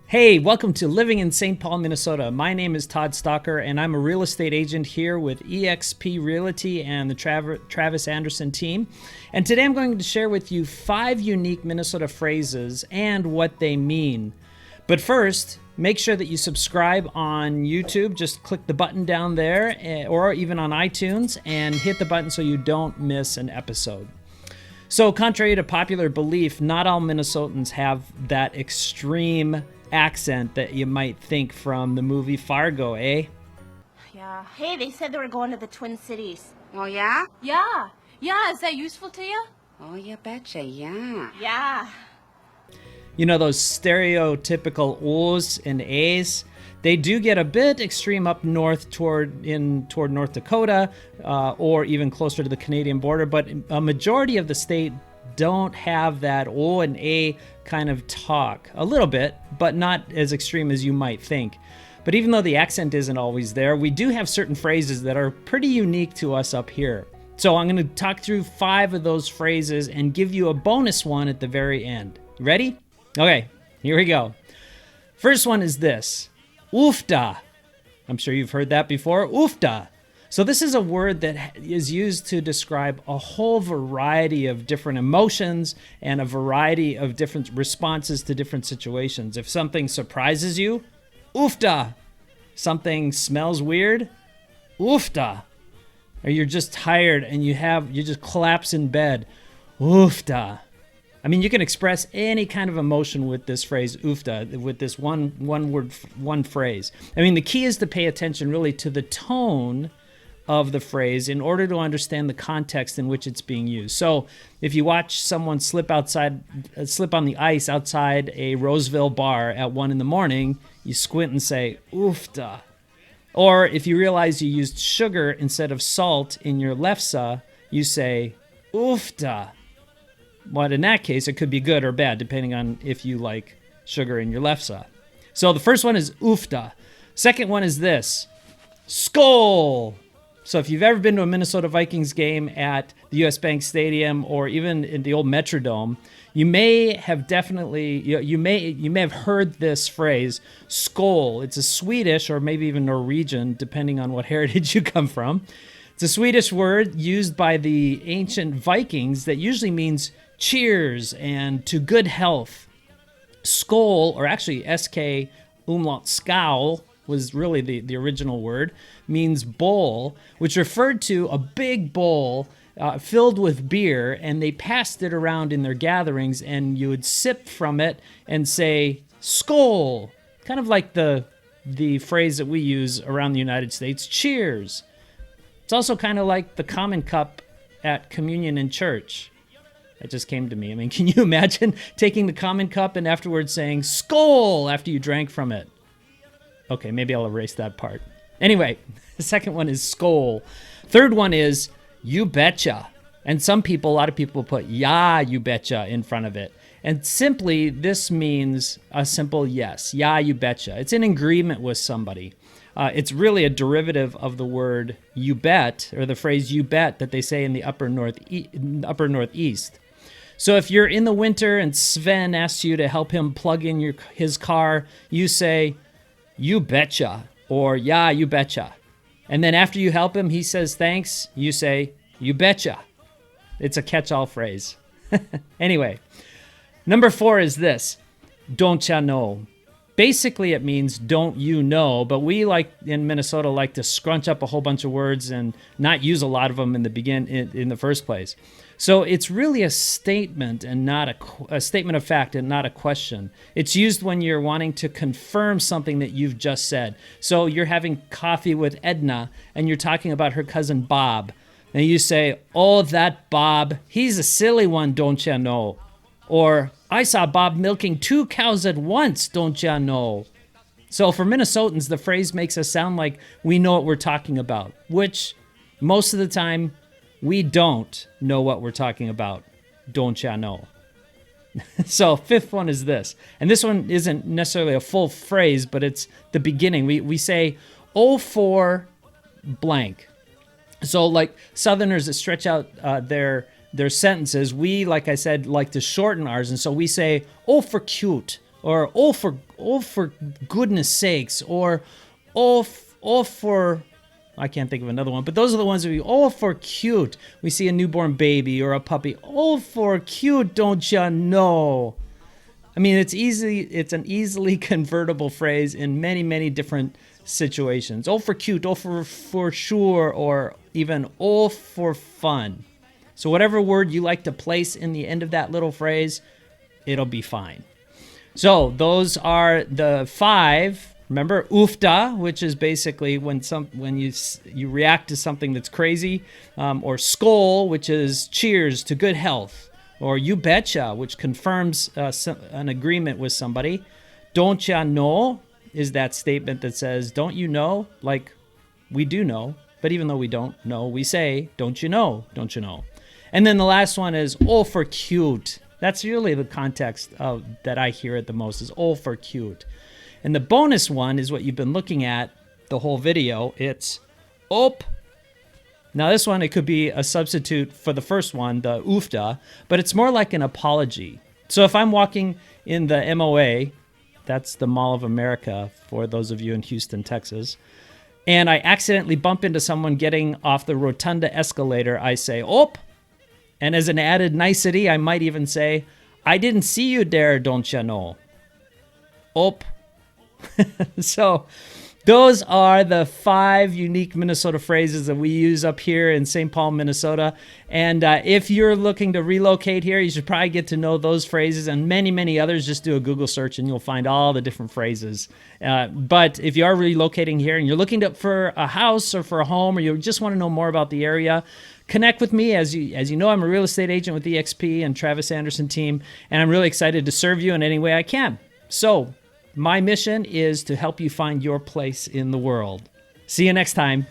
Hey, welcome to Living in St. Paul, Minnesota. My name is Todd Stalker, and I'm a real estate agent here with eXp Realty and the Travis Anderson team. And today I'm going to share with you 5 unique Minnesota phrases and what they mean. But first, make sure that you subscribe on YouTube. Just click the button down there, or even on iTunes, and hit the button so you don't miss an episode. So, contrary to popular belief, not all Minnesotans have that extreme accent that you might think from the movie Fargo, eh? Yeah. Hey, they said they were going to the Twin Cities. Oh, yeah? Yeah. Yeah, is that useful to you? Oh, you betcha, yeah. Yeah. You know, those stereotypical O's and A's, they do get a bit extreme up north toward North Dakota, or even closer to the Canadian border, but a majority of the state don't have that O and A kind of talk. A little bit, but not as extreme as you might think. But even though the accent isn't always there, we do have certain phrases that are pretty unique to us up here. So I'm going to talk through 5 of those phrases and give you a bonus one at the very end. Ready? Okay, here we go. First one is this. UFF-DA. I'm sure you've heard that before. UFF-DA. So this is a word that is used to describe a whole variety of different emotions and a variety of different responses to different situations. If something surprises you, UFF-DA. Something smells weird, UFF-DA. Or you're just tired and you just collapse in bed, UFF-DA. I mean, you can express any kind of emotion with this phrase, UFF-DA, with this one phrase. I mean, the key is to pay attention really to the tone of the phrase in order to understand the context in which it's being used. So if you watch someone slip on the ice outside a Roseville bar at 1 a.m, you squint and say, UFF-DA. Or if you realize you used sugar instead of salt in your lefse, you say, UFF-DA. But in that case, it could be good or bad, depending on if you like sugar in your lefse. So the first one is UFF-DA. Second one is this, SKOL. So if you've ever been to a Minnesota Vikings game at the US Bank Stadium or even in the old Metrodome, you may have heard this phrase, SKOL. It's a Swedish or maybe even Norwegian, depending on what heritage you come from. It's a Swedish word used by the ancient Vikings that usually means cheers and to good health. SKOL, or actually SK umlaut SKOL, was really the original word, means bowl, which referred to a big bowl filled with beer, and they passed it around in their gatherings, and you would sip from it and say, SKOL, kind of like the phrase that we use around the United States, cheers. It's also kind of like the common cup at communion in church. That just came to me. I mean, can you imagine taking the common cup and afterwards saying, SKOL, after you drank from it? Okay, maybe I'll erase that part. Anyway, the second one is SKOL. Third one is you betcha. And a lot of people put yeah, you betcha in front of it. And simply, this means a simple yes. Yeah, you betcha. It's in agreement with somebody. It's really a derivative of the word you bet, or the phrase you bet that they say in the upper northeast. So if you're in the winter and Sven asks you to help him plug in his car, you say, you betcha, or yeah, you betcha. And then after you help him, he says thanks, you say, you betcha. It's a catch-all phrase. Anyway, number 4 is this, DONTCHA know. Basically, it means don't you know, but we in Minnesota like to scrunch up a whole bunch of words and not use a lot of them in the first place. So it's really a statement and not a statement of fact and not a question. It's used when you're wanting to confirm something that you've just said. So you're having coffee with Edna and you're talking about her cousin Bob. And you say, oh, that Bob, he's a silly one, don't ya know? Or, I saw Bob milking 2 cows at once, don't ya know? So for Minnesotans, the phrase makes us sound like we know what we're talking about, which most of the time we don't know what we're talking about, don't ya know? So fifth one is this, and this one isn't necessarily a full phrase, but it's the beginning. We say, oh, for blank. So like Southerners that stretch out their sentences, we, like I said, like to shorten ours. And so we say, oh, for cute, or oh for goodness sakes, or oh for, I can't think of another one, but those are the ones that we, oh for cute. We see a newborn baby or a puppy. Oh for cute, don't ya know? I mean, it's an easily convertible phrase in many, many different situations. Oh for cute, oh for sure, or even oh for fun. So whatever word you like to place in the end of that little phrase, it'll be fine. So those are the 5. Remember, UFF-DA, which is basically when you react to something that's crazy, or SKOL, which is cheers to good health, or you betcha, which confirms an agreement with somebody. DONTCHA know is that statement that says, don't you know? Like, we do know, but even though we don't know, we say, don't you know? Don't you know? And then the last one is, oh for cute. That's really the context that I hear it the most, is oh for cute. And the bonus one is what you've been looking at the whole video. It's op. Now this one, it could be a substitute for the first one, the UFF-DA, but it's more like an apology. So if I'm walking in the MOA, that's the Mall of America for those of you in Houston, Texas, and I accidentally bump into someone getting off the rotunda escalator, I say, op. And as an added nicety, I might even say, I didn't see you there, don't you know? Op. So those are the 5 unique Minnesota phrases that we use up here in St. Paul, Minnesota. And if you're looking to relocate here, you should probably get to know those phrases and many, many others. Just do a Google search and you'll find all the different phrases. But if you are relocating here and you're looking for a house or for a home, or you just want to know more about the area, connect with me. As you know, I'm a real estate agent with eXp and Travis Anderson team, and I'm really excited to serve you in any way I can. So my mission is to help you find your place in the world. See you next time.